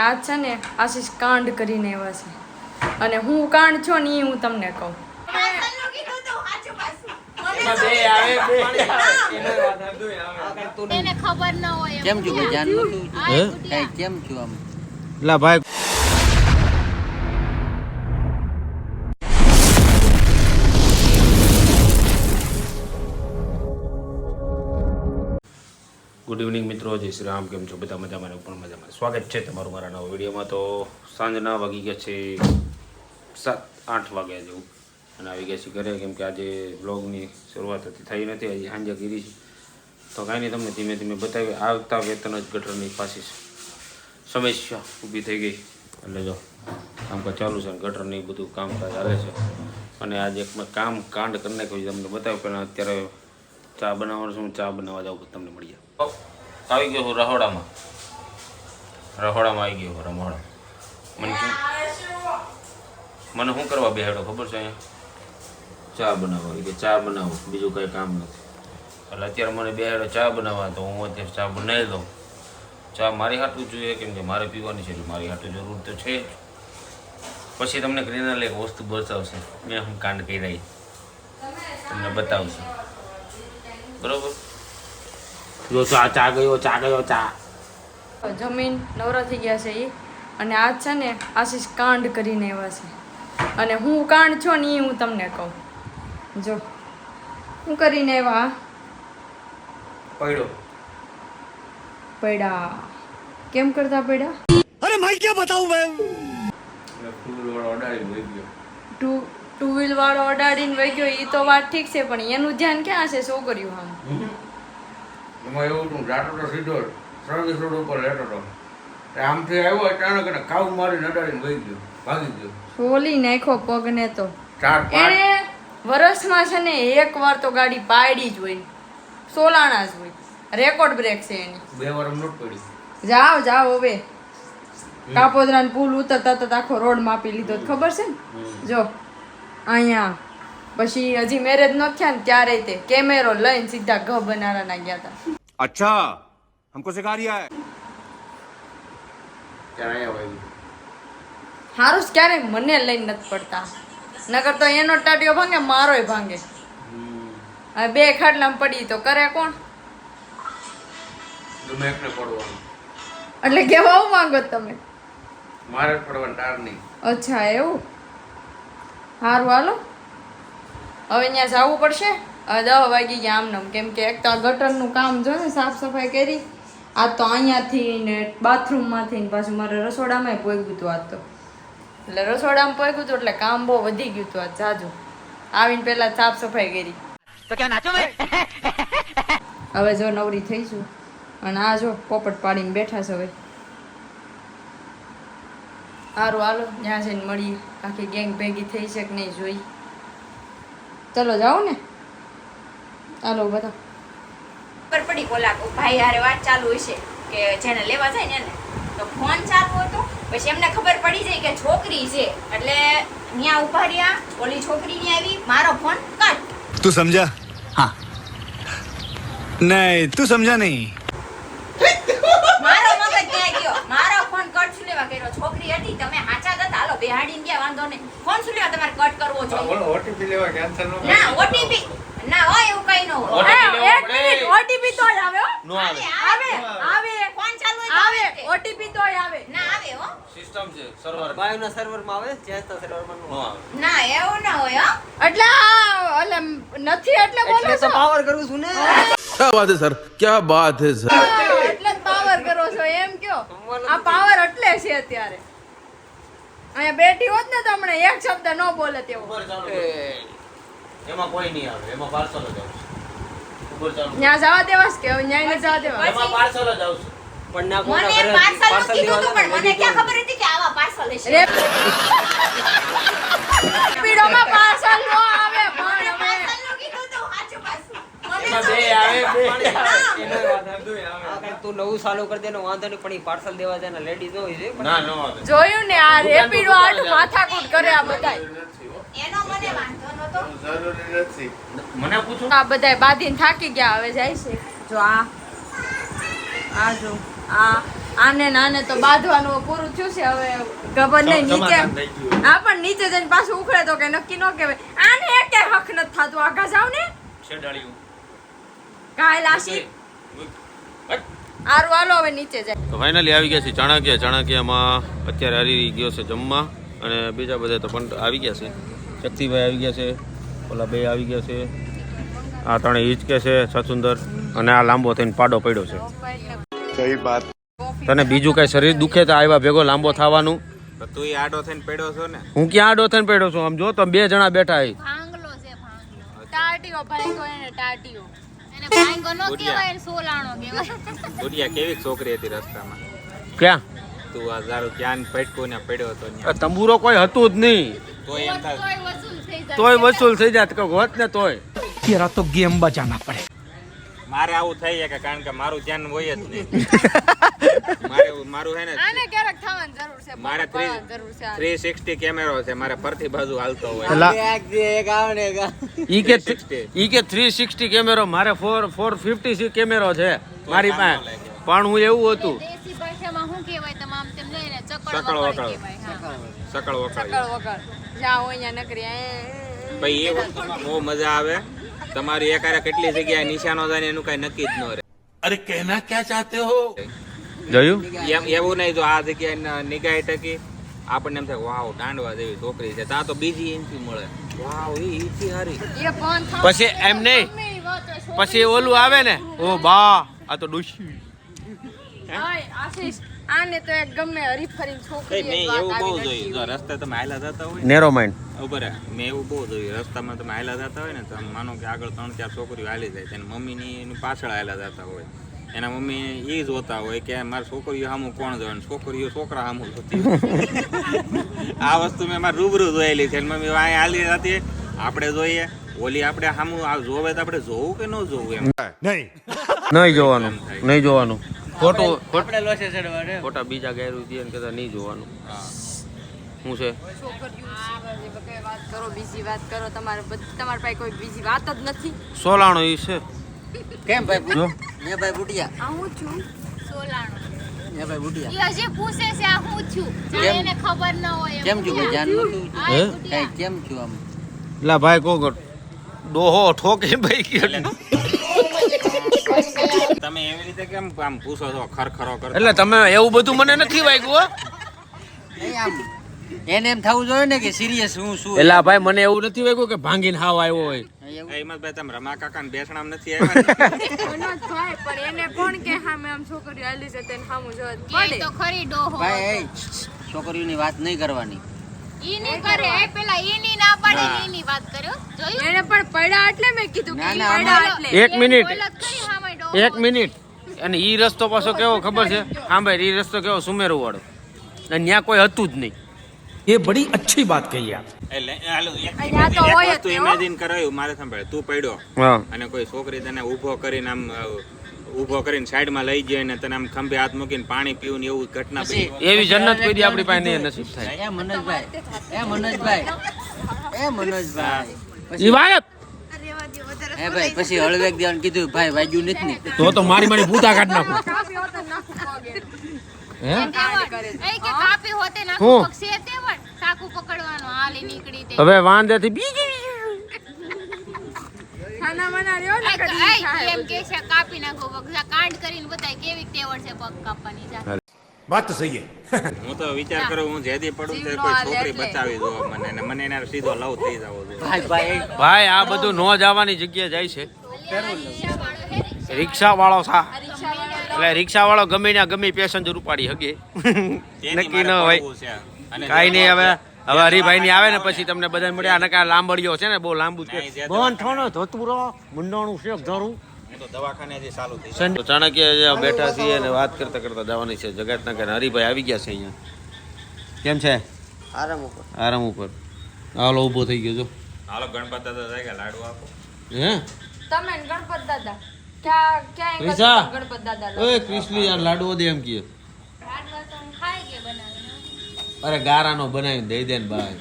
આજ છે ને આશીષ કાંડ કરીને આવ્યા છે અને હું કાંડ છો ને હું તમને કહું. એને ખબર ન હોય કેમ છું ભાઈ જાન નતું કેમ છું આમ લા ભાઈ ગુડ ઇવનિંગ મિત્રો, જય શ્રી રામ. કેમ છો બધા? મજામાં પણ મજામાં. સ્વાગત છે તમારું મારા નવા વિડીયોમાં. તો સાંજના વાગી ગયા છે 7-8 વાગ્યા જેવું અને આવી ગયા છે ઘરે, કેમ કે આજે બ્લોગની શરૂઆત થઈ નથી, હજી સાંજે કરી છે. તો કાંઈ નહીં, તમને ધીમે ધીમે બતાવી. આવતા વેતન જ ગટરની પાછી સમસ્યા ઊભી થઈ ગઈ, એટલે જો કામકાજ ચાલુ છે, ગટરની બધું કામકાજ ચાલે છે. અને આજે એક કામ કાંડ કરી નાખ્યું તમને બતાવ્યું. પહેલાં અત્યારે ચા બનાવવાનું છું, ચા બનાવવા જાઉં તમને મળી જાય. આવી ગયો છું રહોડામાં આવી ગયો રમોડા. મને શું કરવા બેહાડો ખબર છે? અહીંયા ચા બનાવવા કે ચા બનાવો, બીજું કંઈ કામ નથી. એટલે અત્યારે મને બેહાડો ચા બનાવવા, તો હું અત્યારે ચા બનાવી દઉં. ચા મારી હાટું જોઈએ, કેમ કે મારે પીવાની છે, એટલે મારી હાટું જરૂર તો છે જ. પછી તમને કરીને એક વસ્તુ બતાવશે, મેં હું કાંડ કરી રહી તમને બતાવશે, બરોબર? જો ચા ગયો. જમીન નવરા થઈ ગયા છે એ, અને આજ છે ને આશીષ કાંડ કરીને આવ્યા છે અને હું કાંડ છો ને હું તમને કહું. જો હું કરીને આવ્યા પડ્યા. કેમ કરતા પડ્યા? અરે ભાઈ क्या बताऊं मैं? ટુ વ્હીલ વાળો અડાડીને વહી ગયો એ તો વાત ઠીક છે, પણ એનું ધ્યાન ક્યાં છે છોકરીઓ આમ? એમાં એવું હતું, જાતો તો સીધો સર્વિસ રોડ ઉપર લેતો હતો, આમથી આવ્યો અચાનક અને કાઉ મારીને અડાડીને વહી ગયો, ભાગી ગયો. સોલી નાખ્યો પગને તો. 4-5 એને વર્ષમાં છે ને એક વાર તો ગાડી પાડી જ હોય, સોલાણા જ હોય, રેકોર્ડ બ્રેક છે એની. 2 વાર નોટ પડી. જાઓ હવે. કાપોદરા પુલ ઉતરતા તો આખો રોડ માપી લીધો, ખબર છે ને? જો અહીંયા પછી હજી મેરેજ ન થયા ને ત્યારે તે કેમેરો લઈને સીધા ઘ બનારાના ગયા હતા. अच्छा हमको सिखा रिया है. ત્યારે અહીંયા વાગ્યું. હારું જ ક્યારેક મને લઈને નથી પડતા, નકર તો એનો ટાટિયો ભાંગે મારોય ભાંગે. હવે 2 ખાટલામાં પડી તો કરે કોણ? ગમે એકને પડવાનું. એટલે કેવા આવું માંગો તમે? મારે જ પડવાનું, તાર નહીં. અચ્છા એવું? સારું હાલો, હવે અહીંયા જવું પડશે. હવે 10 વાગી ગયા આમનામ, કેમ કે એક તો આ ગટરનું કામ જો ને સાફ સફાઈ કરી. આ તો અહીંયાથી ને બાથરૂમમાંથી ને પાછું મારે રસોડામાં પોગ્યું હતું આજ તો. એટલે રસોડામાં પોગ્યું હતું એટલે કામ બહુ વધી ગયું હતું આજ જાજુ. આવીને પહેલા સાફ સફાઈ કરી. તો ક્યાં નાચો ભાઈ? હવે જો નવરી થઈશું અને આ જો પોપટ પાડીને બેઠા છે. હવે સારું હાલો, ત્યાં જઈને મળીએ. આખી ગેંગ ભેગી થઈ છે કે નહીં જોઈ. ચલો જાઓ ને, હાલો બધા. ખબર પડી બોલા ભાઈ હારે વાત ચાલુ હશે કે જેને લેવા જાય ને એને તો ફોન ચાલુ હતો. પછી એમને ખબર પડી જાય કે છોકરી છે, એટલે ત્યાં ઉભા રહ્યા. ઓલી છોકરી ની આવી, મારો ફોન કટ. तू समझा? हाँ. नहीं तू समझा नहीं. મારો મગજ ક્યાં ગયો? મારો ફોન કટ શું લેવા કર્યો? છોકરી હતી, તમે હાચા હતા, હાલો બેહાડીને ગયા, વાંધો નહીં. ફોન શું લેવા તમારે કટ કરવો જોઈએ? બોલો ઓટીપી લેવા કેન્સલ નો ના ઓટીપી ના હોય, એવું કઈ ન હોય. એક મિનિટ, ઓટીપી તો આવે હો. નો આવે, આવે ફોન ચાલુ આવે, ઓટીપી તો આવે. ના આવે હો. સિસ્ટમ છે, સર્વર બાયોના સર્વરમાં આવે, ચેન્જ સર્વરમાં નો આવે. ના એવું ના હોય હો. એટલે એટલે નથી એટલે બોલો એટલે તો છો. પાવર કરું છું ને. क्या बात है सर, क्या बात है सर. એટલે પાવર કરો છો એમ કયો? આ પાવર એટલે છે અત્યારે. અહીંયા બેઠી હોત ને તો હમણાં એક શબ્દ ન બોલે તેવો. ઉપર ચાલુ એમાં કોઈ નહીં આવે, એમાં પાર્સલ જ આવશે. ઉપર ચાલુ ત્યાં જવા દેવાસ કે હવે ન્યાય ને જવા દેવા? એમાં પાર્સલ જ આવશે. પણ ના મને પાર્સલ નું કીધું હતું, પણ મને ક્યાં ખબર હતી કે આવા પાર્સલ હશે. રેપિડોમાં પાર્સલ નો આવે પણ હવે પાર્સલ નું કીધું હતું, સાચું પાછું. એમાં બે આવે. આ કઈક તું નવું ચાલુ કરી દે ને વાંધો નહીં, પણ ઈ પાર્સલ દેવા જાય ને લેડીઝ હોય છે. ના નો આવે. જોયું ને આ રેપિડો આટલું માથાકૂટ કરે આ બધાય. એનો મને વાંધો નતો. જરૂરી નથી. મને પૂછો. આ બધાય બાંધીને થાકી ગયા, હવે જાય છે. જો આ જો આ આને તો બાંધવાનું પૂરું થયું છે હવે ખબર નહીં નીચે હા પણ નીચે જઈને પાછું ઉખડે તો કઈ નક્કી ન કહેવાય આને એક હક નથી થતું આગા જાવ ને કાલ આશી આરું હાલો હવે નીચે જાય તો ફાઇનલી આવી ગયા છે ચાણક્યમાં અત્યારે હરી ગયો છે જમવા અને બીજા બધા તો પણ આવી ગયા છે શક્તિભાઈ આવી ગયા છે ઓલા બે આવી ગયા છે આ ત્રણે હિંચકે છે સસુંદર અને આ લાંબો થઈને પાડો પડ્યો છે सही बात તને બીજું કઈ શરીર દુખે તો આવ્યા ભેગો લાંબો થવાનું તું આડો થઈને પડ્યો છો ને હું ક્યાં આડો થઈને પડ્યો છું આમ જો તો 2 જણા બેઠા અહીં ભાંગલો છે ભાંગલો ટાટીઓ ભાંગો એને ટાટીઓ એને ભાંગો નો કહેવાય ને સોલાણો કહેવાય ગુડિયા કેવી છોકરી હતી રસ્તામાં ક્યાં તું આ દારૂ ક્યાં પટકો ને પડ્યો હતો આ તંબુરો કોઈ હતું જ નહીં તોય એમ થાય તોય વસૂલ થઈ જાય તોય વસૂલ થઈ જાત કે હોત ને તોય तेरा तो गेम बजाना पड़े મારે આવું થઈ જાય કારણ કે મારું ધ્યાન હોય જ નહીં મારું હે ને આને ક્યારેક થવાની જરૂર છે મારે જરૂર છે 360 કેમેરો છે મારે પરથી બાજુ હાલતો હોય ઈ કે 360 કેમેરો મારે 450 કેમેરો છે મારી પાસે પણ હું એવું હતું દેશી ભાષામાં શું કહેવાય તમામ તેમ લઈને સકળ ચકળ વકળ. વકળ કહેવાય હા સકળ વકળ સકળ વગર જ્યાં હોય ત્યાં નકરી ભાઈ એ વસ્તુમાં બહુ મજા આવે તમારી એકારે કેટલી જગ્યાએ નિશાનો જાય ને એનું કઈ નક્કી જ ન રહે अरे कहना क्या चाहते हो જોયું એવું નહીં જો આ જગ્યાએ નિગાહે ટકી આપણને એમ થાય વાવ દાંડવા જેવી છોકરી છે ત્યાં તો બીજી ઇંચી મળે વાવ એ ઈથી હારી એ પણ પછી એમ નહીં પછી ઓલું આવે ને ઓ બા આ તો ડોશી આશીષ આને તો એક ગમે હરીફરીને છોકરી મેં એવું બહુ જોયું જો રસ્તે તમે હાયલા જતા હોય નેરો માઇન્ડ ઉપર મેં એવું બહુ જોયું રસ્તામાં તમે હાયલા જતા હોય ને તો માનો કે આગળ 3-4 છોકરીઓ હાલી જાય તેની મમ્મીની એની પાછળ હાયલા જતા હોય એના મમ્મી એ જોતા હોય કે મારી છોકરીઓ સામું કોણ જોવે ને છોકરીઓ છોકરા સામું જોતી હોય. આ વસ્તુ મેં મારી રૂબરૂ જોયેલી છે મમ્મી અહીંયા હાલી હતી આપણે જોઈએ ઓલી આપણે સામું આ જોવે તો આપણે જોવું કે ન જોવું એમ नहीं નહીં જોવાનું નહીં જોવાનું ખોટું ખોટા બીજા ગેરુ દે ને કહેતા નહીં જોવાનું શું છે છોકરીઓ વાત કરો બીજી વાત કરો તમારે તમારી પાસે કોઈ બીજી વાત જ નથી સોલાણો ઈ છે કેમ ભાઈ જો ને ભાઈ બુટિયા આ હું છું સોલાણો ને ભાઈ બુટિયા ઈ હજી પૂછે છે આ હું છું જાણે એને ખબર ન હોય એમ. કેમ છું ભાઈ જાન નતું આ હે? ગુડિયા. કઈ કેમ છું આમ લા ભાઈ કો ડોહો ઠોકે ભાઈ ગયો તમે એવી રીતે કેમ આમ પૂછો છો ખરખરો કરતા એટલે તમે એવું બધું મને નથી વાગ્યું હો નહીં આમ એને એમ થવું જોઈએ ને કે સિરિયસ હું શું એલા ભાઈ મને એવું નથી વાગ્યું કે ભાંગીને હાવ આવ્યો હોય હિંમતભાઈ તમે રમા કાકા ને બેસણામ નથી આવ્યા એનો જ થાય પણ એને કોણ કે સામે આમ છોકરીઓ હાલી છે તેને સામું જોવા જ કે પડે તો ખરી ડોહો ભાઈ એ છોકરીઓની વાત નહીં કરવાની ઈ ની કરે એ પેલા ઈ ની ના પાડે ને ઈ ની વાત કર્યો જોયું એને પણ પડ્યા એટલે મેં કીધું કે ના, ઈ ના, પડ્યા એટલે એક મિનિટ બોલત કરી હામે ડોહો એક મિનિટ અને ઈ રસ્તો પાછો કેવો ખબર છે હા ભાઈ ઈ રસ્તો કેવો સુમેરુ વાળો અને ત્યાં કોઈ હતું જ નહીં ये बड़ी अच्छी बात कही आप એટલે હાલો અહીંયા તો હોય જ વસ્તુ તે, હો. ઇમેજિન કરાયું મારે સાંભળે તું પડ્યો હા અને કોઈ છોકરી તને ઊભો કરીને આમ ઊભો કરીને સાઈડમાં લઈ જાય ને તને આમ ખંભે હાથ મૂકીને પાણી પીવું ને એવું ઘટના બની. એવી જન્નત કોઈ દી આપણી પાસે નહીં નસીબ થાય એ મનોજભાઈ ઈ વાત એ ભાઈ પછી હળવેક દેવાનું કીધું ભાઈ વાગ્યું નથી ને તો મારી મારી ભૂતા કાઢ નાખું કાપી હોત ને નાખું પગે. હે એ કે કાપી હોતે ના હું? પગ છે તે પણ સાકુ પકડવાનો હાલી નીકળી તે હવે વાંધેથી બીજી ખાના મના રહ્યો ને એ કદી થાય એમ કે છે કાપી નાખો પગ કાંડ કરીને બતાય કેવી તેવડ છે પગ કાપવાની જા बात तो सही है હું તો વિચાર કરું હું જેદી પડું તે જીવનો કોઈ હાલ છોકરી એટલે. બચાવી દો મને અને મને એના સીધો લવ થઈ જાવો જોઈએ ભાઈ ભાઈ આ બધું નો જવાની જગ્યાએ જાય છે રિક્ષા વાળો સા એટલે રિક્ષા વાળો ગમે ને ગમે પેસેન્જર ઉપાડી હગે તેની નક્કી ન મારે હોય પડવું છે. અને કાઈ નહીં હવે હરીભાઈ ની આવે ને પછી તમને બધા મળ્યા અને કા લાંબડીઓ છે ને બહુ લાંબુ છે નહીં, જે બંધ થોડો ધોતુરો મુંડાણું શેક ધરું હું તો દવાખાને હજી ચાલુ થઈ જાય. તો ચાણક્ય જ્યાં બેઠા છીએ અને વાત કરતા કરતા જવાની છે જગતનગર હરીભાઈ આવી ગયા છે અહીંયા કેમ છે આરામ ઉપર હાલો ઊભો થઈ ગયો જો હાલો ગણપત દાદા જાય કે લાડુ આપો હે તમે ને ગણપત દાદા ક્યાં રીસા? ગણપત દાદા ઓય ક્રિસ્લી યાર લાડવો દે એમ કીએ લાડવા તો ખાઈ કે બનાવીને અરે ગારાનો બનાવીને દઈ દે ને ભાઈ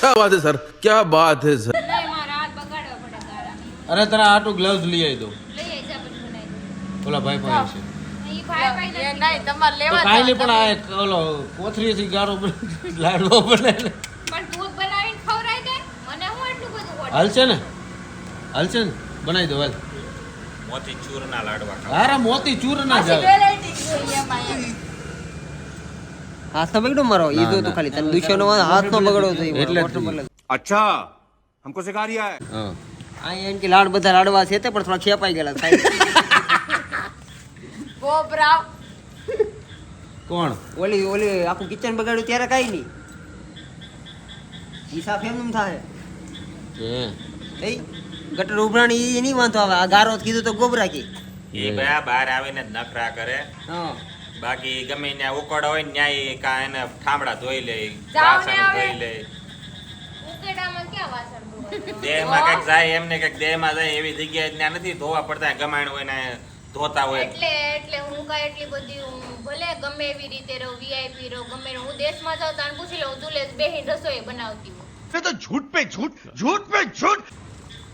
क्या बात है सर क्या बात है सर નહીં મારા હાથ બગાડવા પડે ગાળાની અરે તારા આટું ગ્લવ્સ લઈ આવી દો લઈ આવી જા પછી બનાવી ઓલા ભાઈ પાસે છે ઈ ભાઈ એ નહીં તમારે તો લેવા કાંઈ નહીં જવા પણ આ ઓલો કોથળીથી ગારો લાડવો બને ને પણ દૂધ બનાવીને ખવડાવી દે મને હું એટલું બધું ખોટું. હાલશે ને બનાવી દો હાલ મોતી ચૂરના લાડવા ખાવા. હારા મોતી ચૂર ના પછી જાવે વેરાયટી જોઈએ એમાં એમ. હાથ નો બગડો મારો ઈ તો ખાલી તને દુશ્મનો હાથ નો બગડો તો એટલે જ अच्छा हमको सिखा रिया है હા આ એમ કે લાડ બધા લાડવા છે તે પણ થોડા ખેપાઈ ગયેલા થાય ગોબરાવ કોણ ઓલી ઓલી આખું કિચન બગાડ્યું ત્યારે કાઈ નહીં ઈ સાફ એમ થાય હે એ ગટર ઉભરાણી ઈ નહીં વાંધો આવે આ ગારો કીધું તો ગોબરા કી એ ભાઈ આ બહાર આવીને જ નખરા કરે. હા બાકી ગમે ત્યાં ઉકળ હોય ને ત્યાં ઈ કાં એને ઠામડા ધોઈ લે, જાઓ ને વાસણ હવે. ધોઈ લે. ઉકેડામાં ક્યાં વાસણ ધોવા? દેહમાં કંઈક જાય એમને કંઈક દેહમાં જાય એવી જગ્યાએ ત્યાં નથી ધોવા પડતા, ગમાણ હોય ને ધોતા હોય. એટલે હું કાંઈ એટલી બધી હું ભલે ગમે એવી રીતે રહું વીઆઈપી રહું ગમે રહું હું દેશમાં જાઉં તો આને પૂછી લઉં તું લે બેહીન રસોઈ બનાવતી હું ये तो झूठ पे झूठ झूठ पे झूठ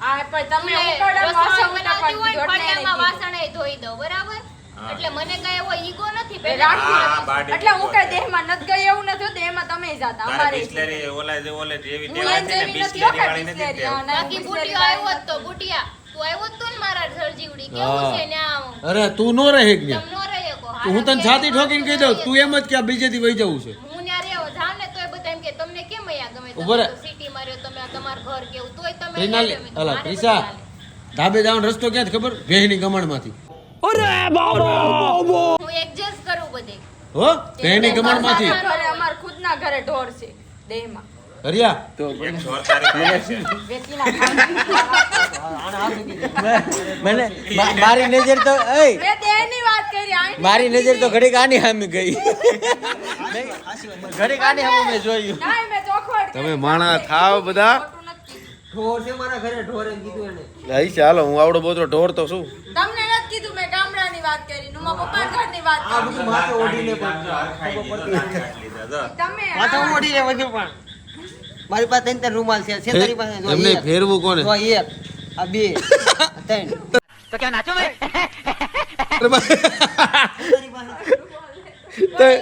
આ પણ તમે તું લે, ઉકળો રસોઈ વાસણ બનાવતી હોય ને ઉતારવા ફળિયામાં વાસણેય ધોઈ દઉં બરાબર હા. એટલે મને કાંઈ એવો ઈગો નથી એ પેલા રાખતી હા, નથી. બાડી એટલે હું ઉપર કઈ છે. દેહમાં નથી ગઈ એવું નથી હોતું, એમાં તમે જાતા તારે અમારે બિસ્લેરી ઓલા જે ઓલે જેવી હું ટેવાય એમ છે ને, જેવી નથી બિસ્લેરી હો વાળી નથી બિસ્લેરી, ટેવ. હા, ના, બાકી બિસ્લેરી બુટિયો આવ્યો જ તો બુટિયા તું આવ્યો જ તો ને મારા સરજીવડી કેવું હા. છે ને આમ અરે તું નો રહે ક્યાં તમ નો રહી શકો. હું તને છાતી ઠોકીને કહી દઉં તું એમ જ કે આ બીજેથી વહી જવું છે હું ન્યા રહેવા જાઉં ને તોય બધા એમ કે તમને કેમ અહીંયા ગમે ઉભો રહે. તમે સિટીમાં રહ્યો તમે આ તમારું ઘર કેવું તોય તમે રીના અહીંયા ગમે. અલા મારે ત્રિષા બધું હાલે. ધાબે જવાનો રસ્તો ક્યાં ખબર ભેહની ગમણમાંથી હું એડજસ્ટ કરું બધે હો ભેહની ગમણમાંથી ઘરે અમાર ખુદના ઘરે ઢોર છે દેહમાં હરિયા એક જોર તારી પાસે છે. વેચીના ખાવા. મને મારી નજર તો એય મેં દેહની વાત કરી આની મારી નજર તો ઘડીક આની સામે ગઈ ઘડીક આની સામે મેં જોયું ના મેં ચોખવટ તમે કરી. માણા થાવ બધા ખોટું નથી કીધું. ઢોર છે મારા ઘરે ઢોર એમ કીધું એને ભાઈ ચાલો હું આવડો બોતરો ઢોર તો શું તમને નથી કીધું, મેં ગામડાની વાત કરી, નુમા પપ્પાના ઘરની વાત આ કરી. બધું માથે ઓઢીને પણ ખાઈ લીધો, દાંત કાઢી લીધા, જો. તમે માથે ઓઢીને વગર પણ મારી પાસે ત્રણ રૂમાલ છે તારી પાસે જો એમને એક. ફેરવું કોને જો એક આ બે આ ત્રણ પણ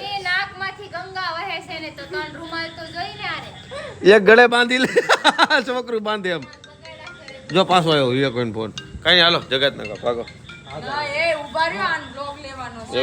એ નાકમાંથી ગંગા વહે છે ને તો ત્રણ રૂમાલ તો જોઈને આરે એક ગળે બાંધી લે છોકરું બાંધે એમ જો પાછો આવ્યો વિવેક ફોન કઈ હાલો જગત ના ભાગો ના, એ ઉભા રહ્યો આનો બ્લોગ લેવાનો છે.